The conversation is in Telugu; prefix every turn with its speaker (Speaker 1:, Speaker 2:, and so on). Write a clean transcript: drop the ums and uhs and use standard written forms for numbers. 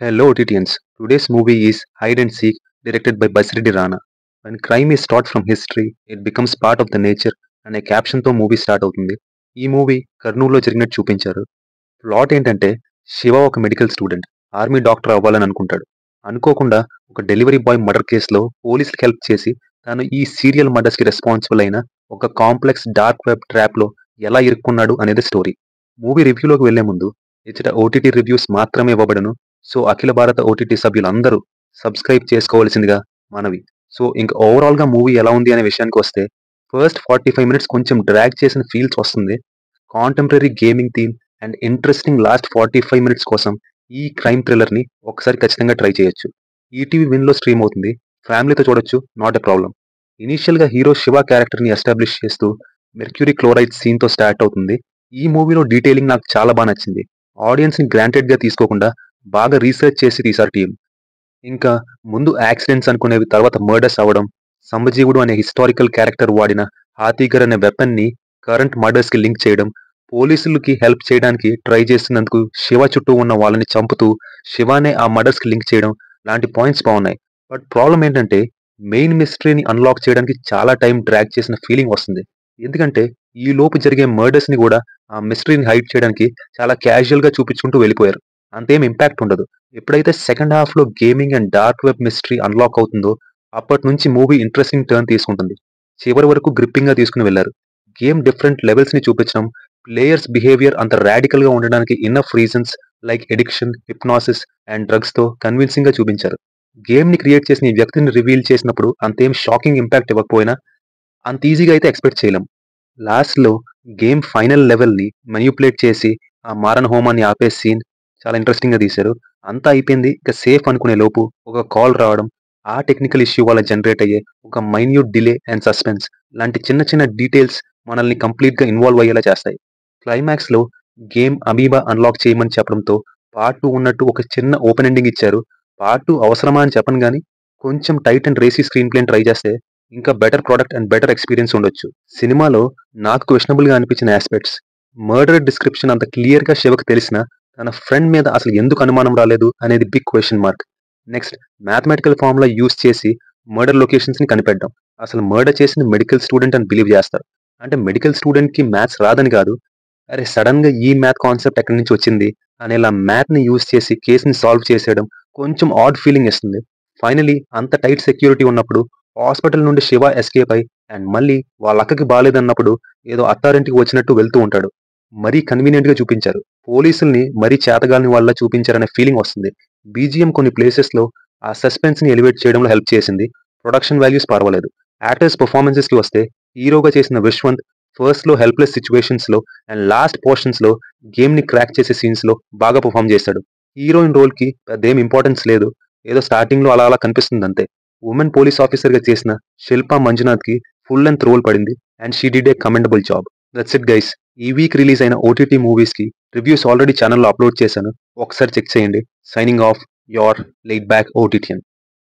Speaker 1: Hello, OTTians. Today's movie is Hide and Seek, directed by Basiridi Rana. When crime is taught from history, it becomes part of the nature అనే క్యాప్షన్తో మూవీ స్టార్ట్ అవుతుంది. ఈ మూవీ కర్నూలులో జరిగినట్టు చూపించారు. ప్లాట్ ఏంటంటే శివ ఒక మెడికల్ స్టూడెంట్, ఆర్మీ డాక్టర్ అవ్వాలని అనుకుంటాడు. అనుకోకుండా ఒక డెలివరీ బాయ్ మర్డర్ కేసులో పోలీసులకు హెల్ప్ చేసి తాను ఈ సీరియల్ మర్డర్స్కి రెస్పాన్సిబుల్ అయిన ఒక కాంప్లెక్స్ డార్క్ వెబ్ ట్రాప్లో ఎలా ఇరుక్కున్నాడు అనేది స్టోరీ. మూవీ రివ్యూలోకి వెళ్లే ముందు ఇచ్చట ఓటీటీ రివ్యూస్ మాత్రమే ఇవ్వబడను. సో అఖిల భారత ఓటీటీ సభ్యులందరూ సబ్స్క్రైబ్ చేసుకోవాల్సిందిగా మనవి. సో ఇంకా ఓవరాల్గా మూవీ ఎలా ఉంది అనే విషయానికి వస్తే ఫస్ట్ 45 మినిట్స్ కొంచెం డ్రాగ్ చేసిన ఫీల్స్ వస్తుంది. Contemporary gaming theme and interesting last 45 minutes కోసం ఈ క్రైమ్ థ్రిల్లర్ని ఒకసారి ఖచ్చితంగా ట్రై చేయొచ్చు. ఈటీవీ విన్లో స్ట్రీమ్ అవుతుంది. ఫ్యామిలీతో చూడొచ్చు, నాట్ ఎ ప్రాబ్లం. ఇనీషియల్గా హీరో శివ క్యారెక్టర్ని ఎస్టాబ్లిష్ చేస్తూ మెర్క్యూరీ క్లోరైడ్ సీన్తో స్టార్ట్ అవుతుంది. ఈ మూవీలో డీటెయిలింగ్ నాకు చాలా బాగా నచ్చింది. ఆడియన్స్ని గ్రాంటెడ్గా తీసుకోకుండా బాగా రీసెర్చ్ చేసి తీశారు టీం. ఇంకా ముందు యాక్సిడెంట్స్ అనుకునేవి తర్వాత మర్డర్స్ అవ్వడం, సంభజీవుడు అనే హిస్టారికల్ క్యారెక్టర్ వాడిన హాతీగర్ అనే వెపన్ని కరెంట్ మర్డర్స్కి లింక్ చేయడం, పోలీసులకి హెల్ప్ చేయడానికి ట్రై చేస్తున్నందుకు శివ చుట్టూ ఉన్న వాళ్ళని చంపుతూ శివానే ఆ మర్డర్స్కి లింక్ చేయడం లాంటి పాయింట్స్ బాగున్నాయి. బట్ ప్రాబ్లం ఏంటంటే మెయిన్ మిస్టరీని అన్లాక్ చేయడానికి చాలా టైం డ్రాగ్ చేసిన ఫీలింగ్ వస్తుంది. ఎందుకంటే ఈ లోపు జరిగే మర్డర్స్ని కూడా ఆ మిస్టరీని హైడ్ చేయడానికి చాలా క్యాజువల్గా చూపించుకుంటూ వెళ్ళిపోయారు. అంతేం ఇంపాక్ట్ ఉండదు. ఎప్పుడైతే సెకండ్ హాఫ్లో gaming and dark web mystery unlock అవుతుందో అప్పటి నుంచి మూవీ ఇంట్రెస్టింగ్ టర్న్ తీసుకుంటుంది. చివరి వరకు గ్రిప్పింగ్గా తీసుకుని వెళ్లారు. గేమ్ డిఫరెంట్ లెవెల్స్ని చూపించడం, ప్లేయర్స్ బిహేవియర్ అంత రాడికల్గా ఉండడానికి enough reasons like addiction, hypnosis and డ్రగ్స్తో కన్విన్సింగ్గా చూపించారు. గేమ్ని క్రియేట్ చేసిన ఈ వ్యక్తిని రివీల్ చేసినప్పుడు అంతేం షాకింగ్ ఇంపాక్ట్ ఇవ్వకపోయినా అంత ఈజీగా అయితే ఎక్స్పెక్ట్ చేయలేం. లాస్ట్లో గేమ్ ఫైనల్ లెవెల్ని మెన్యుపులేట్ చేసి ఆ మారణ హోమాన్ని ఆపే సీన్ చాలా ఇంట్రెస్టింగ్గా తీశారు. అంతా అయిపోయింది, ఇక సేఫ్ అనుకునే లోపు ఒక కాల్ రావడం, ఆ టెక్నికల్ ఇష్యూ వల్ల జనరేట్ అయ్యే ఒక మైన్యూట్ డిలే అండ్ సస్పెన్స్ లాంటి చిన్న చిన్న డీటెయిల్స్ మనల్ని కంప్లీట్గా ఇన్వాల్వ్ అయ్యేలా చేస్తాయి. క్లైమాక్స్లో గేమ్ అమీబా అన్లాక్ చేయమని చెప్పడంతో పార్ట్ 2 ఉన్నట్టు ఒక చిన్న ఓపెన్ ఎండింగ్ ఇచ్చారు. పార్ట్ 2 అవసరమా అని చెప్పను కానీ కొంచెం టైట్ అండ్ రేసీ స్క్రీన్ ప్లేని ట్రై చేస్తే ఇంకా better product and better experience ఉండొచ్చు. సినిమాలో నాకు క్వశ్చనబుల్గా అనిపించిన ఆస్పెక్ట్స్, మర్డర్ డిస్క్రిప్షన్ అంత క్లియర్గా శివకు తెలిసిన తన ఫ్రెండ్ మీద అసలు ఎందుకు అనుమానం రాలేదు అనేది big question mark. Next mathematical formula use చేసి మర్డర్ లొకేషన్స్ని కనిపెట్టడం. అసలు మర్డర్ చేసిన మెడికల్ స్టూడెంట్ అని బిలీవ్ చేస్తారు. అంటే మెడికల్ స్టూడెంట్కి మ్యాథ్స్ రాదని కాదు, అరే సడన్గా ఈ మ్యాథ్ కాన్సెప్ట్ ఎక్కడి నుంచి వచ్చింది అనేలా మ్యాథ్ని యూస్ చేసి కేసుని సాల్వ్ చేసేయడం కొంచెం ఆడ్ ఫీలింగ్ ఇస్తుంది. ఫైనలీ అంత టైట్ సెక్యూరిటీ ఉన్నప్పుడు హాస్పిటల్ నుండి శివ ఎస్కేప్ అయి అండ్ మళ్ళీ వాళ్ళ అక్కకి బాగాలేదన్నప్పుడు ఏదో అత్తారింటికి వచ్చినట్టు వెళ్తూ ఉంటాడు. మరీ కన్వీనియంట్గా చూపించారు. పోలీసుల్ని మరీ చేతగాని వాళ్ళ చూపించారనే ఫీలింగ్ వస్తుంది. బీజిఎం కొన్ని ప్లేసెస్లో ఆ సస్పెన్స్ని ఎలివేట్ చేయడంలో హెల్ప్ చేసింది. ప్రొడక్షన్ వాల్యూస్ పర్వాలేదు. యాక్టర్స్ పర్ఫార్మెన్సెస్కి వస్తే హీరోగా చేసిన విశ్వంత్ ఫస్ట్లో హెల్ప్లెస్ సిచ్యువేషన్స్లో అండ్ లాస్ట్ పోర్షన్స్లో గేమ్ని క్రాక్ చేసే సీన్స్లో బాగా పర్ఫామ్ చేశాడు. హీరోయిన్ రోల్కి పెద్దేం ఇంపార్టెన్స్ లేదు, ఏదో స్టార్టింగ్లో అలా అలా కనిపిస్తుంది అంతే. ఉమెన్ పోలీస్ ఆఫీసర్గా చేసిన శిల్పా మంజునాథ్కి ఫుల్ లెంత్ రోల్ పడింది and she did a commendable job. That's it guys. ఈ వీక్ రిలీజ్ అయిన ఓటీటీ మూవీస్కి రివ్యూస్ ఆల్రెడీ ఛానల్లో అప్లోడ్ చేశాను, ఒకసారి చెక్ చేయండి. Signing off, your late back ఓటీటీఎన్.